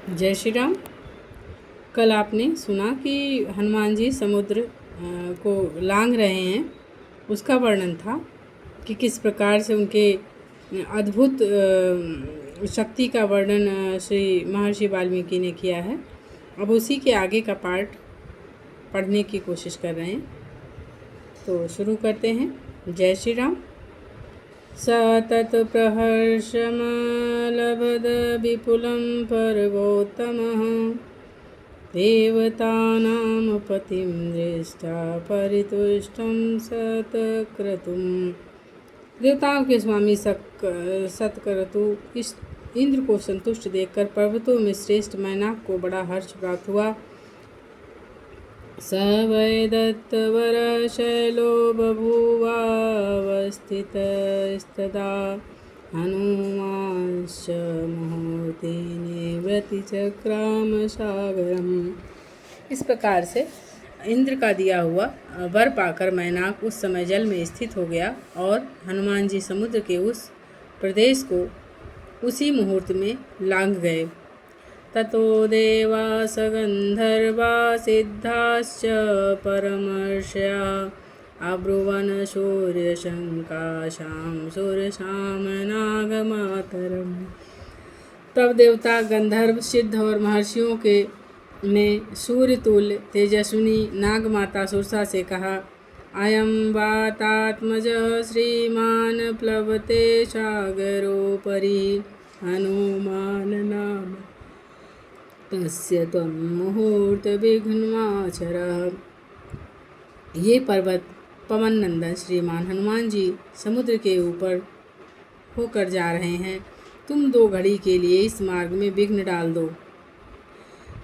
जय श्री राम। कल आपने सुना कि हनुमान जी समुद्र को लांघ रहे हैं। उसका वर्णन था कि किस प्रकार से उनके अद्भुत शक्ति का वर्णन श्री महर्षि वाल्मीकि ने किया है। अब उसी के आगे का पार्ट पढ़ने की कोशिश कर रहे हैं, तो शुरू करते हैं। जय श्री राम। सतत प्रहर्षमलभद विपुलं पर्वोत्तमः देवतानां पतिं दृष्ट्वा परितुष्टं सत्क्रतुं। देवताओं के स्वामी सत्क्रतु इंद्र को संतुष्ट देखकर पर्वतों में श्रेष्ठ मैनाक को बड़ा हर्ष प्राप्त हुआ। स वै दत्तवरशैलो बभूवावस्थितस्तदा हनुमांश्च मुहूर्तेन व्यतिचक्राम सागरम्। इस प्रकार से इंद्र का दिया हुआ वर पाकर मैनाक उस समय जल में स्थित हो गया और हनुमान जी समुद्र के उस प्रदेश को उसी मुहूर्त में लांघ गए। ततो देवास गंधर्वा सिद्धाश्च परमर्षया अब्रुवन सूर्यशंकाशां सुरसाम नागमातरम्। तब देवता गंधर्व सिद्ध और महर्षियों के ने सूर्यतुल्य तेजस्विनी नागमाता सुरसा से कहा, अयं वातात्मजः श्रीमान् प्लवते सागरोपरि हनुमान नाम तस्य त्वं मुहूर्त विघ्नमाचरः। ये पर्वत पवन नंदन श्रीमान हनुमान जी समुद्र के ऊपर होकर जा रहे हैं। तुम 2 घड़ी के लिए इस मार्ग में विघ्न डाल दो।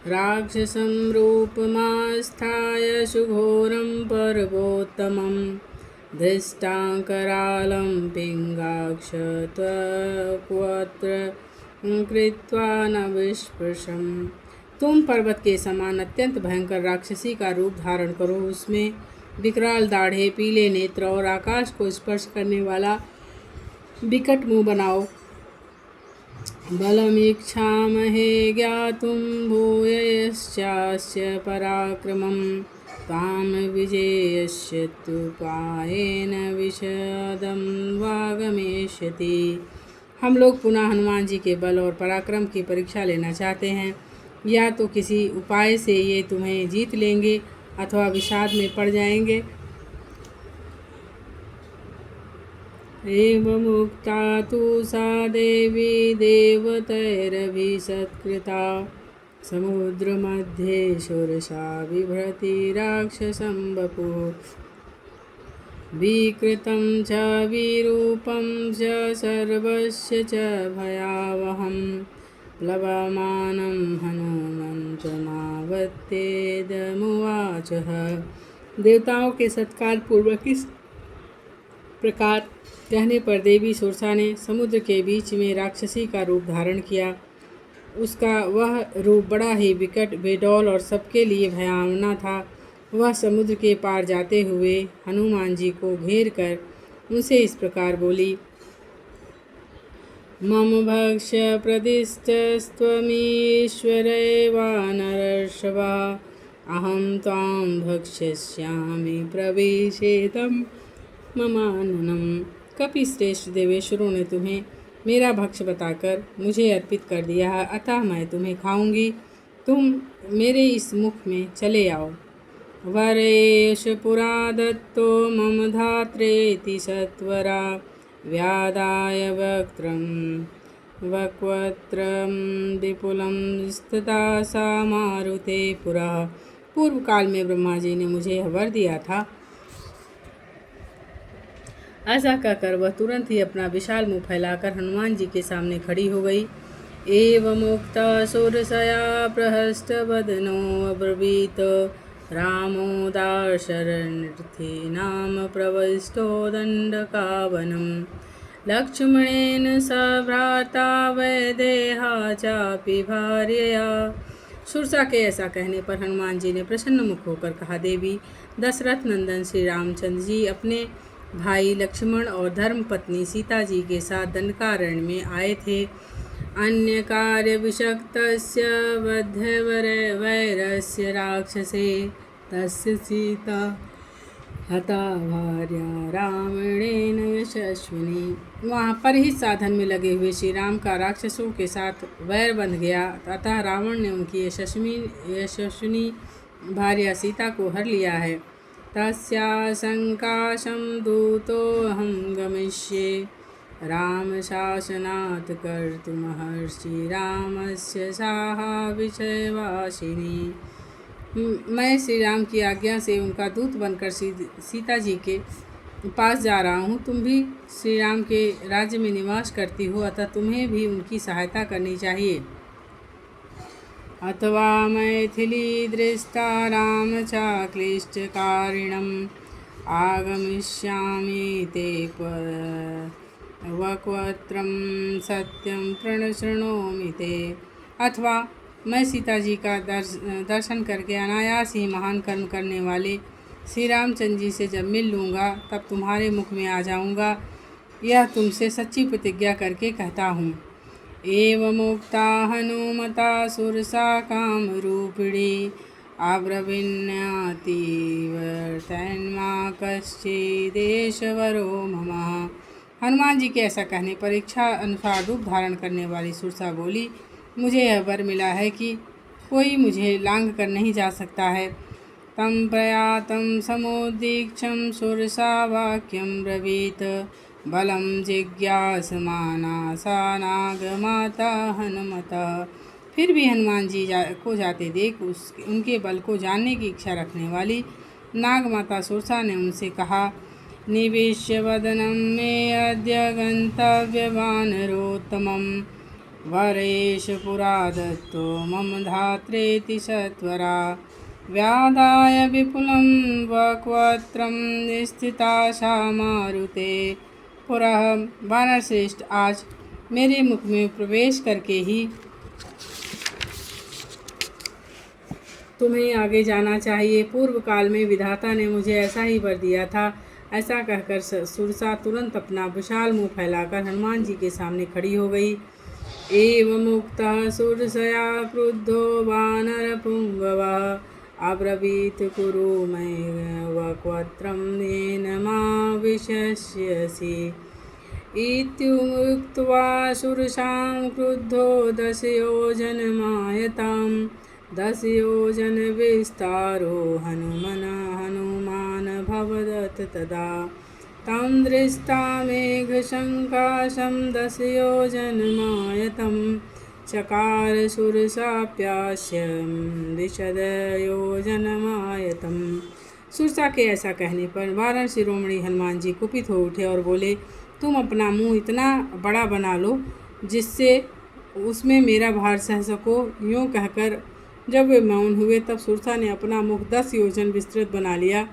राक्षसं रूपमास्थाय सुघोरं पर्वोत्तमं धृष्टांकरालं पिङ्गाक्ष त्वक्वत्र कृत्वा न विस्पृशम्। तुम पर्वत के समान अत्यंत भयंकर राक्षसी का रूप धारण करो, उसमें विकराल दाढ़े, पीले नेत्र और आकाश को स्पर्श करने वाला विकट मुंह बनाओ। बलमीक्षामहे ज्ञातुं भूयश्चास्य पराक्रमं तां विजेयस्यत्युपायेन विशदं वागमिष्यति। हम लोग पुनः हनुमान जी के बल और पराक्रम की परीक्षा लेना चाहते हैं। या तो किसी उपाय से ये तुम्हें जीत लेंगे अथवा विषाद में पड़ जाएंगे। एवमुक्ता तु सा देवी देवतैरभिसत्कृता समुद्रमध्ये सुरसा बिभ्रति राक्षसं वपुः विकृतं च विरूपं च सर्वस्य च भयावहं प्लवमानं हनुमन्तमावत्येदमुवाचः। देवताओं के सत्कार पूर्वक इस प्रकार कहने पर देवी सुरसा ने समुद्र के बीच में राक्षसी का रूप धारण किया। उसका वह रूप बड़ा ही विकट, बेडौल और सबके लिए भयावना था। वह समुद्र के पार जाते हुए हनुमान जी को घेर कर उनसे इस प्रकार बोली, मम भक्ष्य प्रदिष्टस्त्वमीश्वरैवानरर्षभा अहं त्वां भक्ष्यस्यामि प्रविशेदं ममाननम्। कपिश्रेष्ठ देवेश्वरों ने तुम्हें मेरा भक्ष्य बताकर मुझे अर्पित कर दिया है, अतः मैं तुम्हें खाऊंगी। तुम मेरे इस मुख में चले आओ। वरेश पुरा दत्तो मम धात्रेति सत्वरा व्यादाय वक्त्रं वक्वत्रं विपुलं स्थिता सा मारुते पुरा। पूर्व काल में ब्रह्मा जी ने मुझे यह वर दिया था। ऐसा कहकर वह तुरंत ही अपना विशाल मुँह फैलाकर हनुमान जी के सामने खड़ी हो गई। एवमुक्ता सुरसया प्रहष्टवदनो अब्रवीत रामो दाशरथीनां प्रविष्टो दण्डकावनं लक्ष्मणेन सभ्राता वैदेहा चापि भार्यया। सुरसा के ऐसा कहने पर हनुमान जी ने प्रसन्न मुख होकर कहा, देवी दशरथ नंदन श्री रामचंद्र जी अपने भाई लक्ष्मण और धर्मपत्नी सीता जी के साथ दंडकारण्य में आए थे। अन्यकार्यविषक्तस्य बद्धवैरस्य राक्षसे तस्य सीता हता भार्या रावणेन यशस्विनी। वहाँ पर ही साधन में लगे हुए श्री राम का राक्षसों के साथ वैर बंध गया, अतः रावण ने उनकी यशस्विनी भार्या सीता को हर लिया है। तस्या संकाशं दूतोऽहं गमिष्ये राम शासनात् कर्तुमहर्षि रामस्य साहा विषयवासिनी। मैं श्री राम की आज्ञा से उनका दूत बनकर सीता जी के पास जा रहा हूँ। तुम भी श्री राम के राज्य में निवास करती हो, अतः तुम्हें भी उनकी सहायता करनी चाहिए। अथवा मैथिली दृष्टा राम चाक्लिष्टकारिणम् आगमिष्यामि ते वक्वत्रं सत्यं प्रणशृणोमि ते। अथवा मैं सीता जी का दर्शन करके अनायास ही महान कर्म करने वाले श्री रामचंद्र जी से जब मिल लूँगा तब तुम्हारे मुख में आ जाऊँगा, यह तुमसे सच्ची प्रतिज्ञा करके कहता हूँ। एवमुक्ता हनुमता सुरसा कामरूपिणी आब्रवीण्यातिवर्तन्मा कश्चिदेशवरो मम। हनुमान जी के ऐसा कहने पर इच्छा अनुसार रूप धारण करने वाली सुरसा बोली, मुझे यह वर मिला है कि कोई मुझे लांघ कर नहीं जा सकता है। तम प्रयातं समुदीक्षं सुरसा वाक्यं ब्रवीत बलं जिज्ञासमाना सा नागमाता हनुमता। फिर भी हनुमान जी को जाते देख उनके बल को जानने की इच्छा रखने वाली नागमाता सुरसा ने उनसे कहा, निवेश्य वदनं मे अद्य गंतव्य वानरोत्तमं वरेश पुरा दत्तो मम धात्रेति सत्वरा व्यादाय विपुलं वक्वत्रं स्थिता सा मारुते पुरः। वानर श्रेष्ठ, आज मेरे मुख में प्रवेश करके ही तुम्हें आगे जाना चाहिए। पूर्व काल में विधाता ने मुझे ऐसा ही वर दिया था। ऐसा कहकर सुरसा तुरंत अपना विशाल मुँह फैलाकर हनुमान जी के सामने खड़ी हो गई। एवमुक्तः सुरसया क्रुद्धो वानरपुङ्गवः अब्रवीत् कुरु मयि वक्वत्रं येन मा विशस्यसि। इत्युक्त्वा सुरसां क्रुद्धो दशयोजनमायतां दशयोजनविस्तारो हनुमान् भवदत् तदा। तं दृष्ट्वा मेघसङ्काशं दशयोजनमायतं चकार सुरसाप्यास्यं विशदयोजनमायतम्। सुरसा के ऐसा कहने पर वानर शिरोमणि हनुमान जी कुपित हो उठे और बोले, तुम अपना मुंह इतना बड़ा बना लो जिससे उसमें मेरा भार सह सको। यूँ कहकर जब वे मौन हुए तब सुरसा ने अपना मुख 10 योजन विस्तृत बना लिया।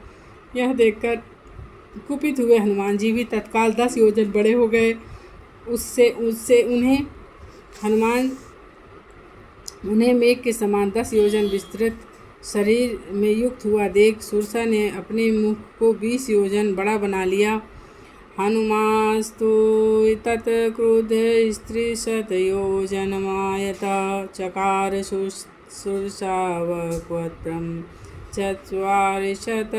यह देखकर कुपित हुए हनुमान जी भी तत्काल 10 योजन बड़े हो गए। उससे उन्हें मेघ के समान 10 योजन विस्तृत शरीर में युक्त हुआ देख सुरसा ने अपने मुख को 20 योजन बड़ा बना लिया। हनुमास्तु तत् क्रुद्ध स्त्रीशतयोजनमायता चकार सुरसा वक्वत्रं चत्वारिशत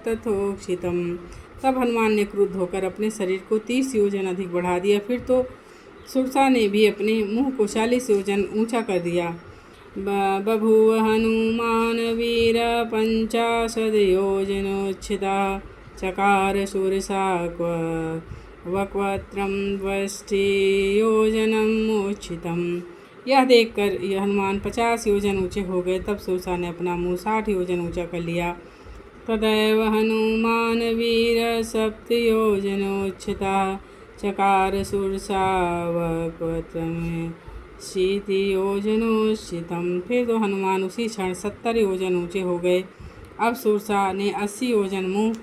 तथोक्षितम्। तब हनुमान ने क्रुद्ध होकर अपने शरीर को 30 योजन अधिक बढ़ा दिया। फिर तो सुरसा ने भी अपने मुंह को 40 योजन ऊंचा कर दिया। बभूव हनुमान वीर 50 योजनोच्छिता चकार सुरसा वक्वत्रं 20 योजनमुच्छितम्। यह देखकर हनुमान 50 योजन ऊंचे हो गए। तब सुरसा ने अपना मुंह 60 योजन ऊंचा कर लिया। तदैव हनुमान वीर 7 योजनोच्छिता चकार सुरसा वक्वत्रं 20 योजनोच्छितम्। फिर तो हनुमान उसी क्षण 70 योजन ऊंचे हो गए। अब सुरसा ने 80 योजन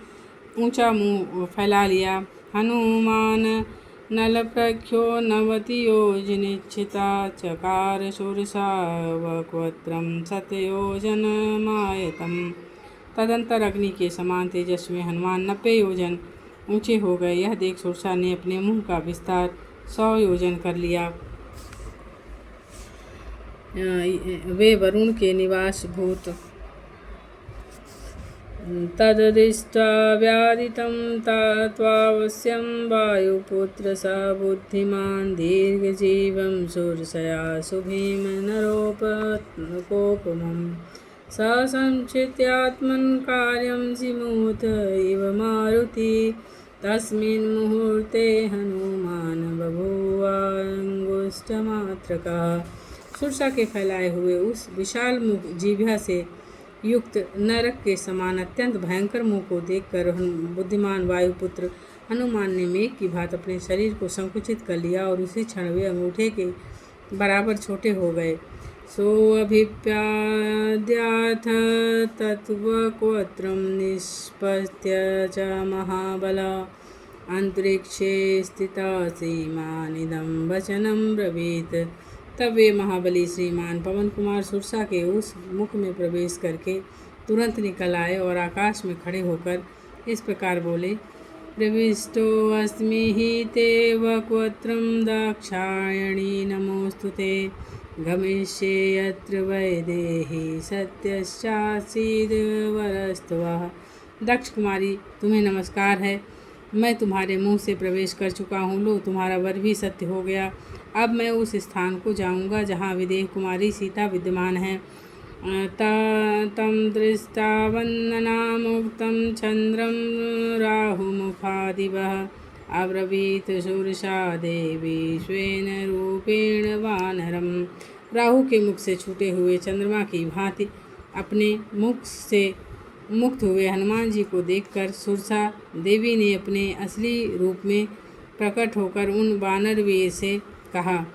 ऊंचा मुंह फैला लिया। हनुमान नलप्रख्यो 90 योजनिच्छिता चकार सुरसा वक्वत्रं 100 योजनमायतम्। तदंतर अग्नि के समान तेजस्वी हनुमान 90 योजन ऊंचे हो गए। यह देख सुरसा ने अपने मुंह का विस्तार 100 योजन कर लिया। वे वरुण के निवास भूत। तदृष्ट्वा व्यादितं त्वावश्यं वायुपुत्र स बुद्धिमान् दीर्घजीवं शूरशया शुभीं नरोपकोपमम् स संचित्यात्मन् कार्यं जिमूत इव मारुति। तस्मिन् मुहूर्ते हनुमान् बभूवाङ्गुष्ठमात्रकः। सुरसा के फैलाए हुए उस विशाल मुख जीभा से युक्त नरक के समान अत्यंत भयंकर मुंह को देखकर बुद्धिमान वायुपुत्र हनुमान ने मेघ की भांति अपने शरीर को संकुचित कर लिया और उसी क्षण वे अंगूठे के बराबर छोटे हो गए। सोऽभिप्याद्याथ तत्त्वक्वत्रं निष्पत्य च महाबला अंतरिक्षे स्थिता श्रीमानिदं वचनं ब्रवीत। तब वे महाबली श्रीमान पवन कुमार सुरसा के उस मुख में प्रवेश करके तुरंत निकल आए और आकाश में खड़े होकर इस प्रकार बोले। प्रविष्टो अस्मि हि ते वक्त्रं दाक्षायणी नमोस्तुते गमिष्ये यत्र वैदेही सत्यश्चासीद्वरस्तवः। दक्ष कुमारी तुम्हें नमस्कार है। मैं तुम्हारे मुंह से प्रवेश कर चुका हूँ। लो तुम्हारा वर भी सत्य हो गया। अब मैं उस स्थान को जाऊँगा जहाँ विदेह कुमारी सीता विद्यमान है। तं दृष्टा वन्दनामुक्तं चन्द्रं राहुमुखादिवः अब्रवीत सुरसा देवी स्वेन रूपेण वानरम। राहु के मुख से छूटे हुए चंद्रमा की भांति अपने मुख से मुक्त हुए हनुमान जी को देखकर सुरसा देवी ने अपने असली रूप में प्रकट होकर उन वानरवीर से कहा।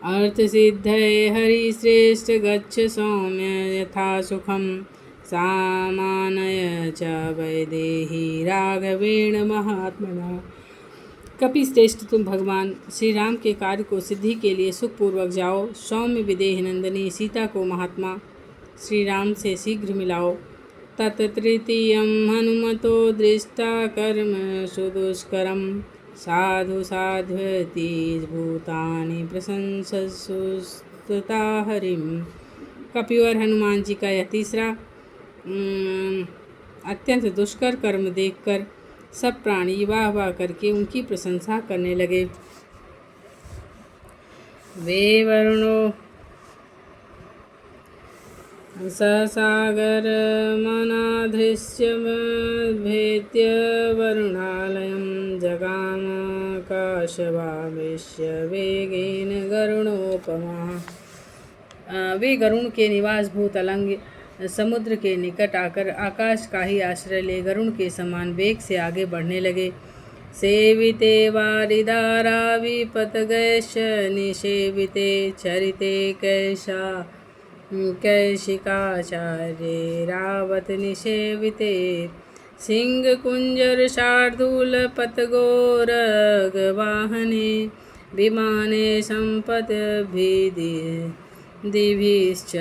अर्थ सिद्धये हरिश्रेष्ठ गच्छ सौम्य यथा सुखम सामानय च वैदेही राघवेण महात्मना। कपि श्रेष्ठ तुम भगवान श्री राम के कार्य को सिद्धि के लिए सुखपूर्वक जाओ। सौम्य विदेह नंदिनी सीता को महात्मा श्री राम से शीघ्र मिलाओ। तत्तृतीयं हनुमतो दृष्टा कर्म सुदुष्करं साधु साध्वती भूतानि प्रशंसस्तुता हरिम। कपिवर हनुमान जी का यह तीसरा अत्यंत दुष्कर कर्म देखकर सब प्राणी वाह वाह करके उनकी प्रशंसा करने लगे। वे वरुणो ससागरमनाधृष्यमद्भेद्य वरुणालयं जगामाकाशवावेश्य वेगेन गरुणोपमा। वे गरुण के निवास भूत अलंग समुद्र के निकट आकर आकाश का ही आश्रय ले गरुण के समान वेग से आगे बढ़ने लगे। सेविते वारिदारा विपतगैश्च निषेविते चरिते कैशिकाचार्ये रावत निषेविते सिंहकुंजर शार्दूल पतगोरगवाहने विमाने संपत दिभिश्च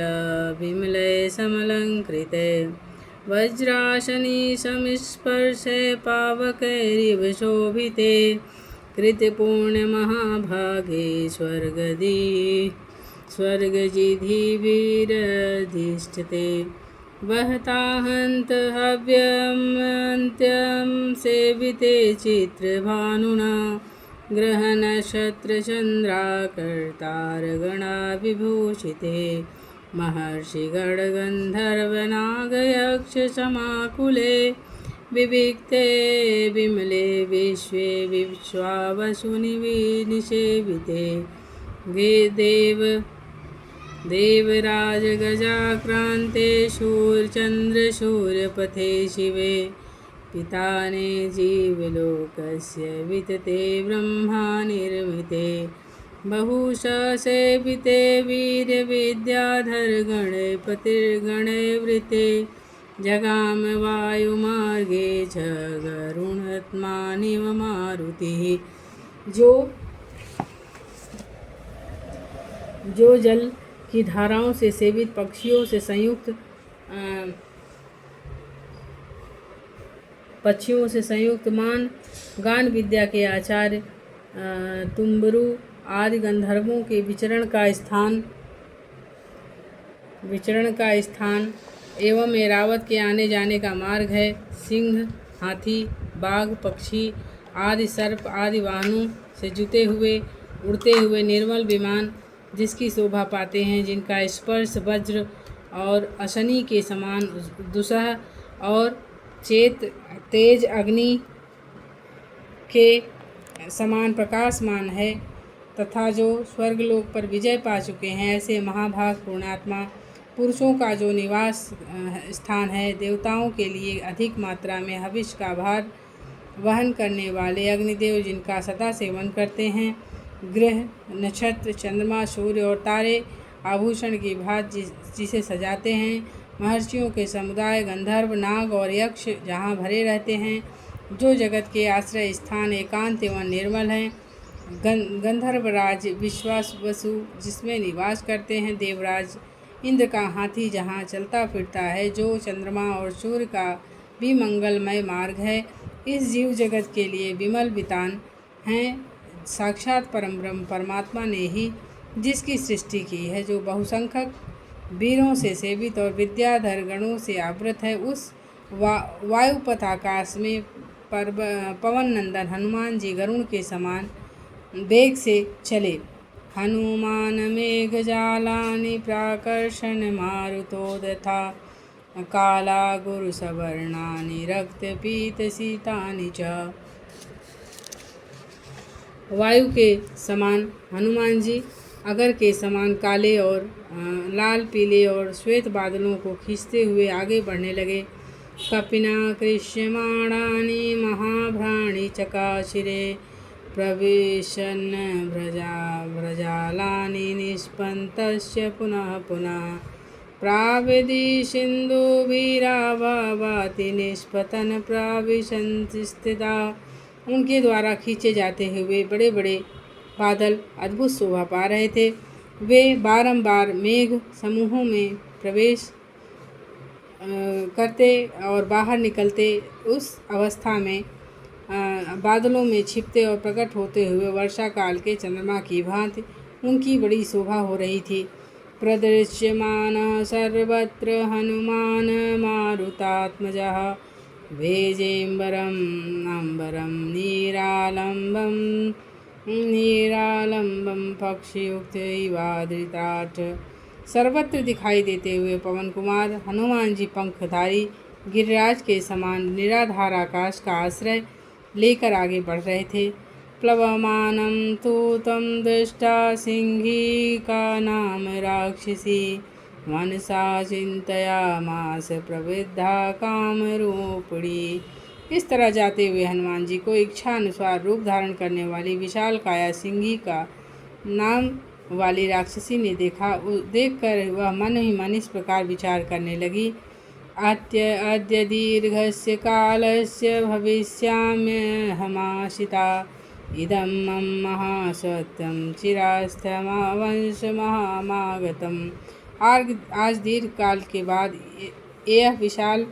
विमले समलंकृते वज्राशनी संस्पर्शे पावकैरिव शोभिते कृतपूर्णमहाभागे स्वर्गजिधिभिरधिष्ठते वहताहन्त हव्यमन्त्यं सेविते चित्रभानुना ग्रहनक्षत्रचन्द्राकर्तारगणा विभूषिते महर्षिगणगन्धर्वनागयक्षसमाकुले विविक्ते विमले विश्वे विश्वावसुनि निषेविते देवराज गजाक्रान्ते शूरचन्द्रशूरपथे शिवे पिताने जीवलोकस्य वितते ब्रह्मा निर्मिते बहुशः सेविते वीरविद्याधर गणपतिर्गणैर्वृते जगाम वायुमार्गे च गरुणात्मानिव मारुतिः। जो जल की धाराओं से सेवित पक्षियों से संयुक्त मान गान विद्या के आचार्य तुम्बरु आदि गंधर्वों के विचरण का स्थान एवं ऐरावत के आने जाने का मार्ग है। सिंह, हाथी, बाघ, पक्षी आदि सर्प आदि वाहनों से जुते हुए उड़ते हुए निर्मल विमान जिसकी शोभा पाते हैं, जिनका स्पर्श वज्र और अशनि के समान दुसह और चेत तेज अग्नि के समान प्रकाशमान है, तथा जो स्वर्गलोक पर विजय पा चुके हैं, ऐसे महाभाग पुण्यात्मा पुरुषों का जो निवास स्थान है, देवताओं के लिए अधिक मात्रा में हविष का भार वहन करने वाले अग्निदेव जिनका सदा सेवन करते हैं, ग्रह, नक्षत्र, चंद्रमा, सूर्य और तारे आभूषण की भांति जिसे सजाते हैं, महर्षियों के समुदाय, गंधर्व, नाग और यक्ष जहाँ भरे रहते हैं, जो जगत के आश्रय स्थान एकांत एवं निर्मल हैं, गंधर्वराज विश्वावसु जिसमें निवास करते हैं, देवराज इंद्र का हाथी जहाँ चलता फिरता है, जो चंद्रमा और सूर्य का भी मंगलमय मार्ग है, इस जीव जगत के लिए विमल वितान हैं, साक्षात परम ब्रह्म परमात्मा ने ही जिसकी सृष्टि की है, जो बहुसंख्यक वीरों से सेवित और विद्याधर गणों से आवृत है, उस वायुपथ आकाश में पवन नंदन हनुमान जी गरुण के समान वेग से चले। हनुमान मेघजालानि प्राकर्षण मारुतोदथा काला गुरु सवर्णानि रक्तपीतशीतानि च। वायु के समान हनुमान जी अगर के समान काले और लाल, पीले और श्वेत बादलों को खींचते हुए आगे बढ़ने लगे। कपिना कृष्यमाणानि महाभ्राणि चकाशिरे प्रविशन् व्रजालानि निष्पन्तस्य पुनः पुनः प्राविदि सिन्धुभिराभाति निष्पतन प्राविशन्ति स्थिता। उनके द्वारा खींचे जाते हुए बड़े बड़े बादल अद्भुत शोभा पा रहे थे। वे बारंबार मेघ समूहों में प्रवेश करते और बाहर निकलते, उस अवस्था में बादलों में छिपते और प्रकट होते हुए वर्षा काल के चंद्रमा की भांति उनकी बड़ी शोभा हो रही थी। प्रदृश्यमान सर्वत्र हनुमान मारुतात्मजः वेजेम्बरम अम्बरम नीरालंबम पक्षियुक्त इवादृतात्। सर्वत्र दिखाई देते हुए पवन कुमार हनुमान जी पंखधारी गिरिराज के समान निराधार आकाश का आश्रय लेकर आगे बढ़ रहे थे। प्लवमानं तु तं दृष्टा सिंहिका नाम राक्षसी मनसा चिंतयामास प्रवृद्धा कामरूपिणी। इस तरह जाते हुए हनुमान जी को इच्छा अनुसार रूप धारण करने वाली विशाल काया सिंहिका नाम वाली राक्षसी ने देखकर वह मन ही मन इस प्रकार विचार करने लगी। अद्य दीर्घस्य कालस्य भविष्याम्यहमाशिता इदं मम महासत्यं चिरास्थमवंशमहामागतम्। आज दीर्घ काल के बाद यह विशाल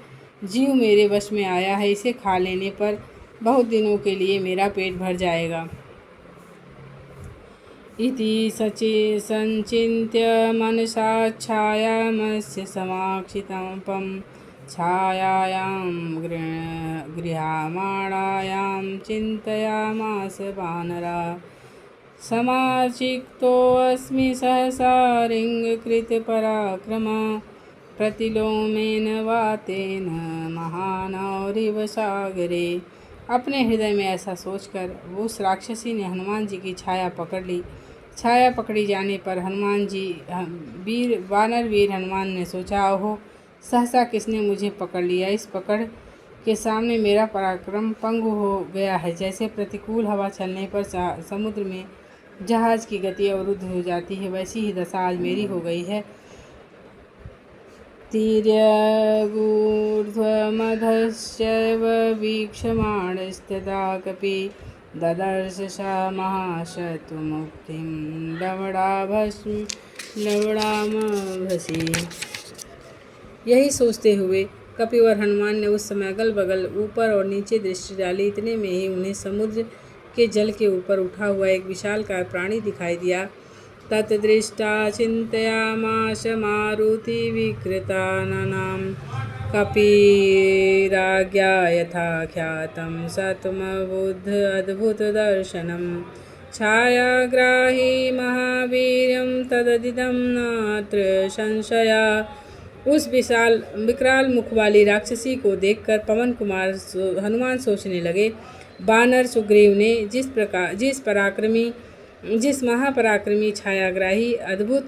जीव मेरे वश में आया है, इसे खा लेने पर बहुत दिनों के लिए मेरा पेट भर जाएगा। इति संचिन्त्य मनसा छायामस्य समाक्षितं छायायां गृह्यमाणायां चिन्तयामास वानरः। समाचिक्तोऽस्मि सहसा रिङ्गकृतपराक्रम प्रतिलोमेन वातेन महानौरिव सागरे। अपने हृदय में ऐसा सोचकर उस राक्षसी ने हनुमान जी की छाया पकड़ ली। छाया पकड़ी जाने पर हनुमान जी वानर वीर हनुमान ने सोचा, ओहो सहसा किसने मुझे पकड़ लिया। इस पकड़ के सामने मेरा पराक्रम पंगु हो गया है। जैसे प्रतिकूल हवा चलने पर समुद्र में जहाज की गति अवरुद्ध हो जाती है, वैसी ही दशा आज मेरी हो गई है। तिर्यगूर्ध्वमधश्चैव वीक्षमाणस्तदा कपि ददर्श स महाशत्रुमुक्तिं लवणामभसि। यही सोचते हुए कपि और हनुमान ने उस समय अगल बगल ऊपर और नीचे दृष्टि डाली। इतने में ही उन्हें समुद्र के जल के ऊपर उठा हुआ एक विशालकाय प्राणी दिखाई दिया। तद्दृष्टा चिन्तयामास मारुति विकृताननां कपिराज्ञा यथा ख्यातं सत्मबुद्ध अद्भुतदर्शनं छायाग्राही महावीर्यं तददिदं नात्र संशया। उस विकराल मुख वाली राक्षसी को देखकर पवन कुमार हनुमान सोचने लगे, बानर सुग्रीव ने जिस महापराक्रमी छायाग्राही अद्भुत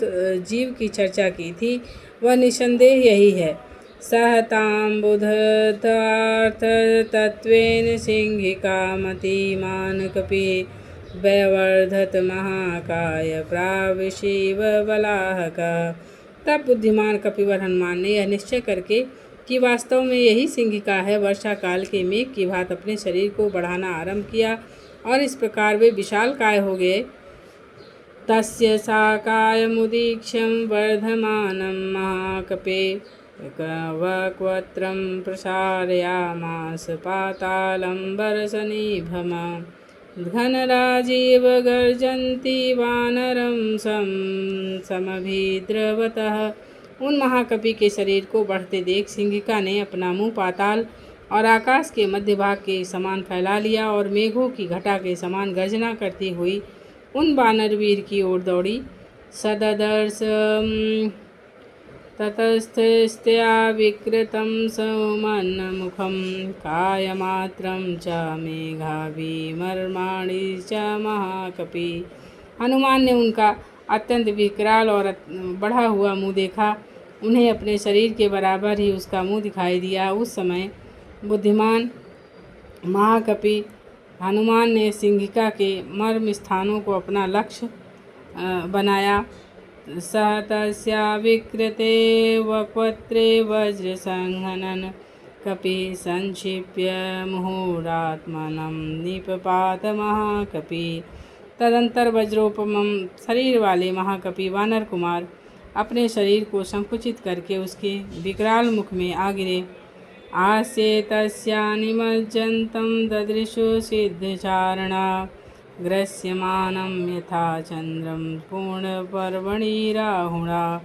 जीव की चर्चा की थी वह निसंदेह यही है। सहतां बुधतार्थ तत्वेन सिंहिका मतिमान कपि वैवर्धत महाकाय प्राविशीव बलाहका। तब बुद्धिमान कपिवर हनुमान ने यह निश्चय करके कि वास्तव में यही सिंहिका है, वर्षा काल के मेघ की भांति अपने शरीर को बढ़ाना आरंभ किया और इस प्रकार वे विशाल काय हो गए। तस्य साकायमुदीक्ष्यं वर्धमानं महाकपे वक्त्रं प्रसारयामास पातालम्बरसनिभम् घनराजीव गर्जन्ति वानरं समभिद्रवतः। उन महाकपि के शरीर को बढ़ते देख सिंहिका ने अपना मुंह पाताल और आकाश के मध्य भाग के समान फैला लिया और मेघों की घटा के समान गर्जना करती हुई उन वानरवीर की ओर दौड़ी। सददर्श ततस्तस्त्या विकृतं सौमन्नमुखं कायमात्रं च मेघाभिमर्माणि च महाकपि। हनुमान ने उनका अत्यंत विकराल और बढ़ा हुआ मुँह देखा। उन्हें अपने शरीर के बराबर ही उसका मुँह दिखाई दिया। उस समय बुद्धिमान महाकपि हनुमान ने सिंहिका के मर्म स्थानों को अपना लक्ष्य बनाया। सह तस्या विकृते वक्त्रे वज्रसंहनन कपि संक्षिप्य मुहुरात्मनं निपपात महाकपि। तदंतर वज्रोपम शरीर वाले महाकपि वानर कुमार अपने शरीर को संकुचित करके उसके विकराल मुख में आ गिरे। आस्ये तस्या निमज्जन्तं ददृशु सिद्धचारणा ग्रस्यमानं यथा चंद्रम पूर्णपर्वणि राहुणा।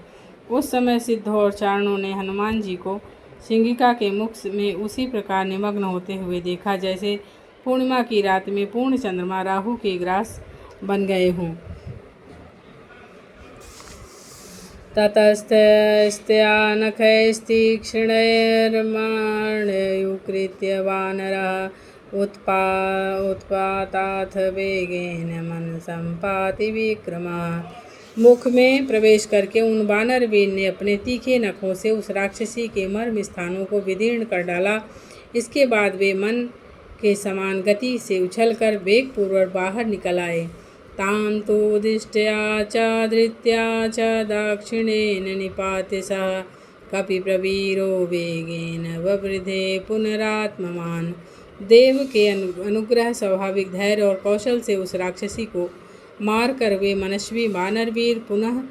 उस समय सिद्ध और चारणों ने हनुमान जी को सिंहिका के मुख में उसी प्रकार निमग्न होते हुए देखा जैसे पूर्णिमा की रात में पूर्ण चंद्रमा राहु के ग्रास बन गए हों। ततस्तस्त्या नखैस्तीक्ष्णैर्माणयुकृत्य वानरः उत्पाताथ वेगेन मन संपाति विक्रमः। मुख में प्रवेश करके उन वानरवीर ने अपने तीखे नखों से उस राक्षसी के मर्म स्थानों को विदीर्ण कर डाला। इसके बाद वे मन के समान गति से उछलकर वेगपूर्वक बाहर निकल आए। तां तो दिष्ट्या च धृत्या च दक्षिणेन निपात्य सः कपिप्रवीरो वेगेन ववृधे पुनरात्मवान्। देव के अनुग्रह, स्वाभाविक धैर्य और कौशल से उस राक्षसी को मारकर वे मनस्वी वानरवीर पुनः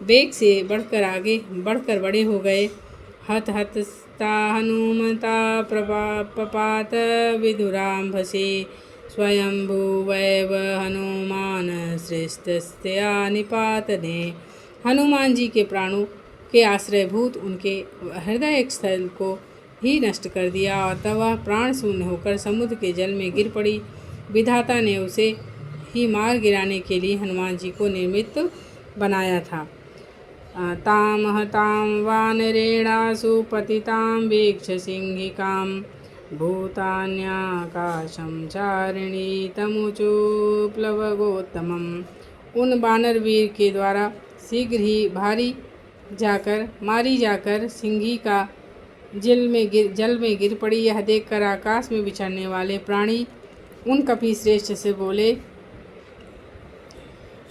वेग से बढ़कर बड़े हो गए। हत हनुमता पपात विधुराम्भसे स्वयंभुवैव हनुमान श्रेष्ठस्त्या निपातने। हनुमान जी के प्राणों के आश्रयभूत उनके हृदय स्थल को ही नष्ट कर दिया और तब वह प्राण शून्य होकर समुद्र के जल में गिर पड़ी। विधाता ने उसे ही मार गिराने के लिए हनुमान जी को निर्मित बनाया था। ताम हतां वानरेणासु पतितां वीक्ष सिंहिकां भूतान्याकाशं चारिणी तमुचु प्लवगोत्तमम्। उन वानरवीर के द्वारा शीघ्र ही मारी जाकर सिंहिका जल में गिर पड़ी। यह देखकर आकाश में विचरने वाले प्राणी उन कपि श्रेष्ठ से बोले,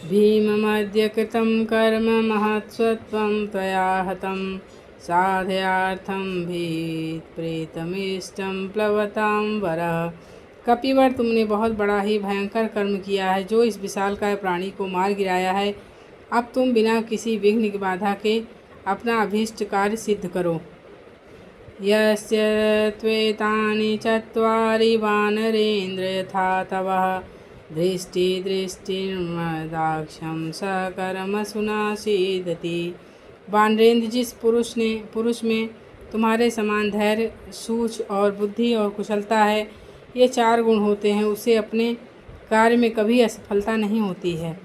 भीममद्य कृतं कर्म महत्स्वत्वं त्वया हतं साधयार्थं भीतप्रेतमिष्टं प्लवतां वरः। कपिवर, तुमने बहुत बड़ा ही भयंकर कर्म किया है जो इस विशालकाय प्राणी को मार गिराया है। अब तुम बिना किसी विघ्न की बाधा के अपना अभीष्ट कार्य सिद्ध करो। यस्य त्वेतानि चत्वारि वानरेन्द्र यथा तवः दृष्टिर्मदाक्षं सकर्मसुनासीदति। वानरेंद्र, जिस पुरुष में तुम्हारे समान धैर्य, सूझ और बुद्धि और कुशलता है, ये 4 गुण होते हैं, उसे अपने कार्य में कभी असफलता नहीं होती है।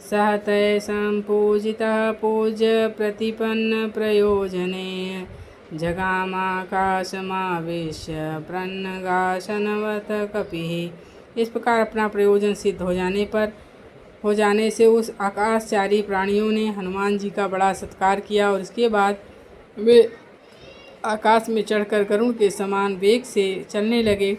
सह तय संपूजितः पूज्य प्रतिपन्न प्रयोजने जगामाकाशमावेश्य प्रन्नगाशनवत कपिः। इस प्रकार अपना प्रयोजन सिद्ध हो जाने से उस आकाशचारी प्राणियों ने हनुमान जी का बड़ा सत्कार किया और इसके बाद वे आकाश में चढ़कर गरुड़ के समान वेग से चलने लगे।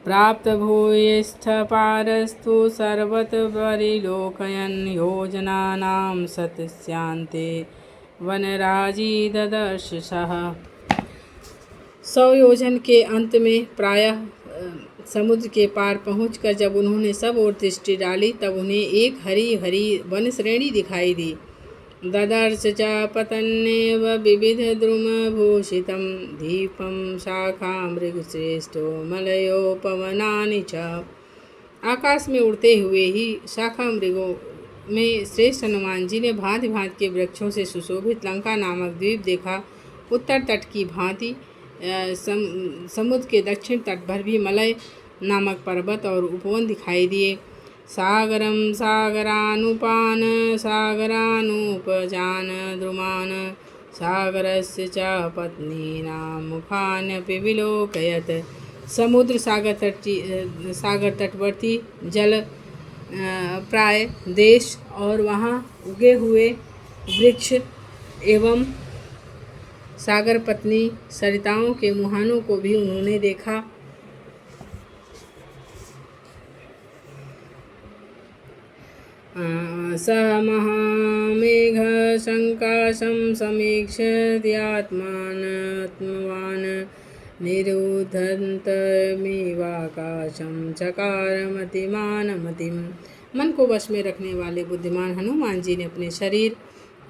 प्राप्त भूयिष्ठ पारस्तु सर्वत परिलोकयन् योजनानां सतस्यांते वनराजी ददर्श सः। 100 योजन के अंत में प्रायः समुद्र के पार पहुंचकर जब उन्होंने सब ओर दृष्टि डाली, तब उन्हें एक हरी हरी वन श्रेणी दिखाई दी। ददर्श च पतन्नेव विविधद्रुमभूषितं दीपं शाखामृगश्रेष्ठो मलयोपवनानि च। आकाश में उड़ते हुए ही शाखा मृगों में श्रेष्ठ हनुमान जी ने भांति भांति के वृक्षों से सुशोभित लंका नामक द्वीप देखा। उत्तर तट की भांति समुद्र के दक्षिण तट पर भी मलय नामक पर्वत और उपवन दिखाई दिए। सागरं सागरानुपान सागरानुपजान द्रुमान सागरस्य च पत्नीनां मुखान्यपि विलोकयत्। समुद्र सागर तटवर्ती जल प्राय देश और वहाँ उगे हुए वृक्ष एवं सागर पत्नी सरिताओं के मुहानों को भी उन्होंने देखा। स महामेघ संकाशं समीक्ष्यात्मानत्मवान् निरुद्धन्तमेवाकाशं चकारमतिमानमतिम्। मन को वश में रखने वाले बुद्धिमान हनुमान जी ने अपने शरीर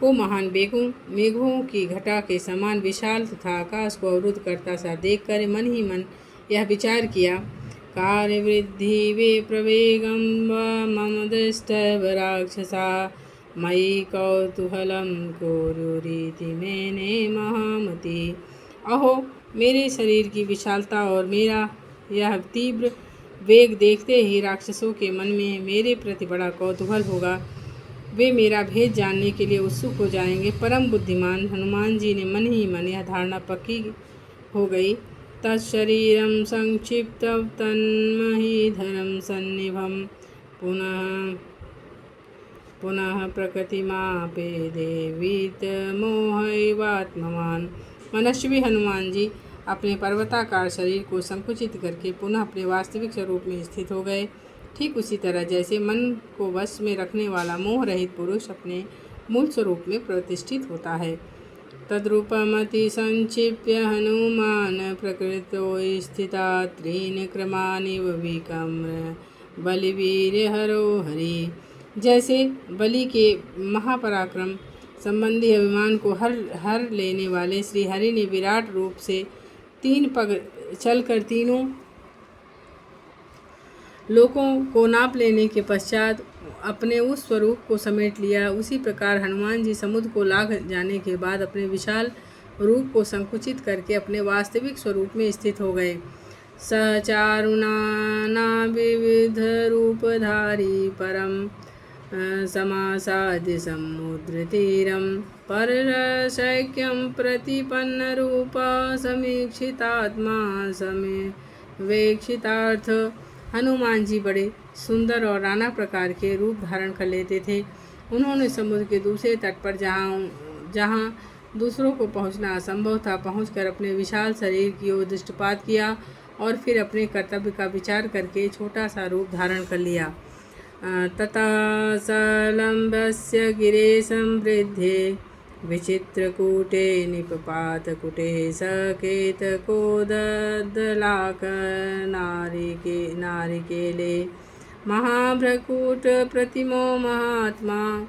को महान मेघों की घटा के समान विशाल तथा आकाश को अवरुद्ध करता सा देखकर मन ही मन यह विचार किया, कार्यवृद्धि वे प्रवेगं मम दृष्टव राक्षसा मयि कौतूहलं कुरुरीति मेने महामति। अहो, मेरे शरीर की विशालता और मेरा यह तीव्र वेग देखते ही राक्षसों के मन में मेरे प्रति बड़ा कौतूहल होगा। वे मेरा भेद जानने के लिए उत्सुक हो जाएंगे। परम बुद्धिमान हनुमान जी ने मन ही मन यह धारणा पक्की हो गई। तत्शरीरं संक्षिप्तं तन्महीधरं सन्निभं पुनः प्रकृतिमापेदेवीत मोहैवात्मवान्। मनस्वी हनुमान जी अपने पर्वताकार शरीर को संकुचित करके पुनः अपने वास्तविक स्वरूप में स्थित हो गए। ठीक उसी तरह जैसे मन को वश में रखने वाला मोह रहित पुरुष अपने मूल स्वरूप में प्रतिष्ठित होता है। तद्रूपमति संक्षिप्य हनुमान प्रकृतो स्थिता त्रीन् क्रमानिव विकम्र बलिवीर हरो हरि। जैसे बलि के महापराक्रम संबंधी अभिमान को हर लेने वाले श्री हरि ने विराट रूप से 3 पग चलकर तीनों लोकों को नाप लेने के पश्चात अपने उस स्वरूप को समेट लिया, उसी प्रकार हनुमान जी समुद्र को लांघ जाने के बाद अपने विशाल रूप को संकुचित करके अपने वास्तविक स्वरूप में स्थित हो गए। सचारुनाना विविध रूपधारी परम समासाद्य समुद्र तीरम परशैक्यं प्रतिपन्न रूपा समीक्षितात्मा समेवेक्षितार्थ। हनुमान जी बड़े सुंदर और नाना प्रकार के रूप धारण कर लेते थे। उन्होंने समुद्र के दूसरे तट पर जहाँ दूसरों को पहुँचना असंभव था, पहुँचकर अपने विशाल शरीर की ओर दृष्टिपात किया और फिर अपने कर्तव्य का विचार करके छोटा सा रूप धारण कर लिया। तथा सलम्बस्य गिरे संवृद्धे विचित्रकूटे निपपातकुटे सकेतकोदलाक नारिकेले महाभ्रकूट प्रतिमो महात्मा।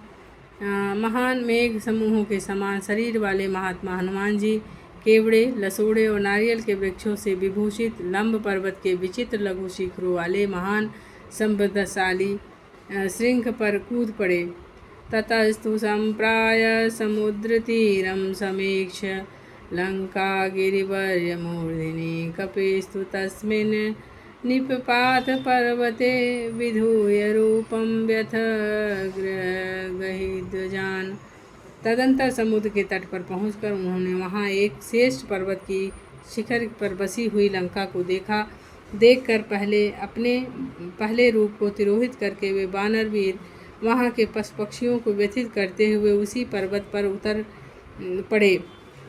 महान मेघ समूहों के समान शरीर वाले महात्मा हनुमान जी केवड़े, लसोड़े और नारियल के वृक्षों से विभूषित लंब पर्वत के विचित्र लघु शिखरों वाले महान समृद्धशाली श्रृंग पर कूद पड़े। ततस्तु संप्राय समुद्रतीरं समीक्ष्य लङ्कागिरिवर्यमूर्धिनि कपिस्तु तस्मिन् निपपात पर्वते विधूय रूपं व्यथगहिध्वजान्। तदंतर समुद्र के तट पर पहुंचकर उन्होंने वहां एक श्रेष्ठ पर्वत की शिखर पर बसी हुई लंका को देखा। देखकर अपने पहले रूप को तिरोहित करके वे वानरवीर वहां के पशु पक्षियों को व्यथित करते हुए उसी पर्वत पर उतर पड़े।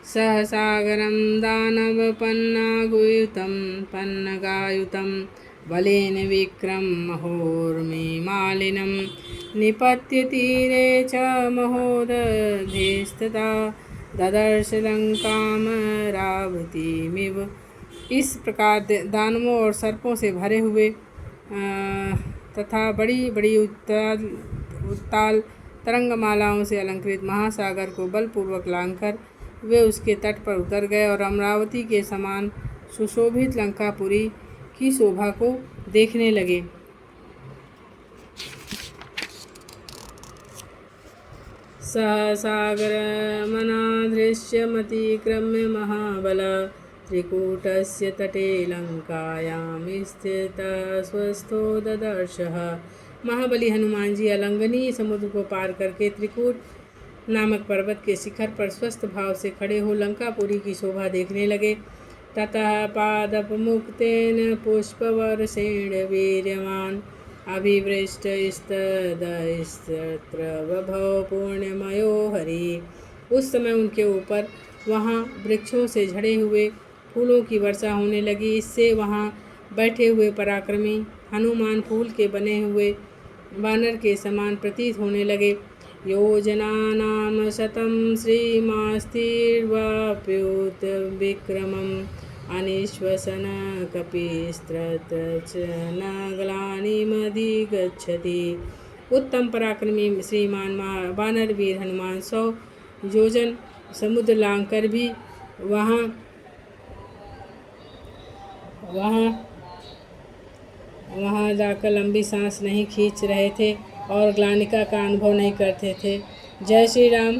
सहसागरं दानवपन्नगायुतं बलेन विक्रम महोर्मिमालिनं निपत्य तीरे च महोदधेस्तदा ददर्श लंकां रावतीमिव। इस प्रकार दानवों और सर्पों से भरे हुए तथा बड़ी बड़ी उत्ताल तरंगमालाओं से अलंकृत महासागर को बलपूर्वक लांघकर वे उसके तट पर उतर गए और अमरावती के समान सुशोभित लंकापुरी की शोभा को देखने लगे। सहसागरमनादृश्यमतिक्रम्य महाबला त्रिकूटस्य तटे लंकायां स्थितः स्वस्थो ददर्शः। महाबली हनुमान जी अलंघनीय समुद्र को पार करके त्रिकूट नामक पर्वत के शिखर पर स्वस्थ भाव से खड़े हो लंकापुरी की शोभा देखने लगे। ततः पादपमुक्तेन पुष्पवर्षेण वीर्यवान् अभिवृष्टस्तत्र बभौ पूर्णमयो हरि। उस समय उनके ऊपर वहाँ वृक्षों से झड़े हुए फूलों की वर्षा होने लगी। इससे वहाँ बैठे हुए पराक्रमी हनुमान फूल के बने हुए वानर के समान प्रतीत होने लगे। योजनानां शतं श्रीमास्तिर्वाप्युत विक्रमम् अनिश्वसन कपिस्तत्र च न ग्लानिमधिगच्छति। उत्तम पराक्रमी श्रीमान वानर वीर हनुमान 100 योजन समुद्र लांघकर भी वहाँ जाकर लंबी सांस नहीं खींच रहे थे और ग्लानिका का अनुभव नहीं करते थे। जय श्री राम।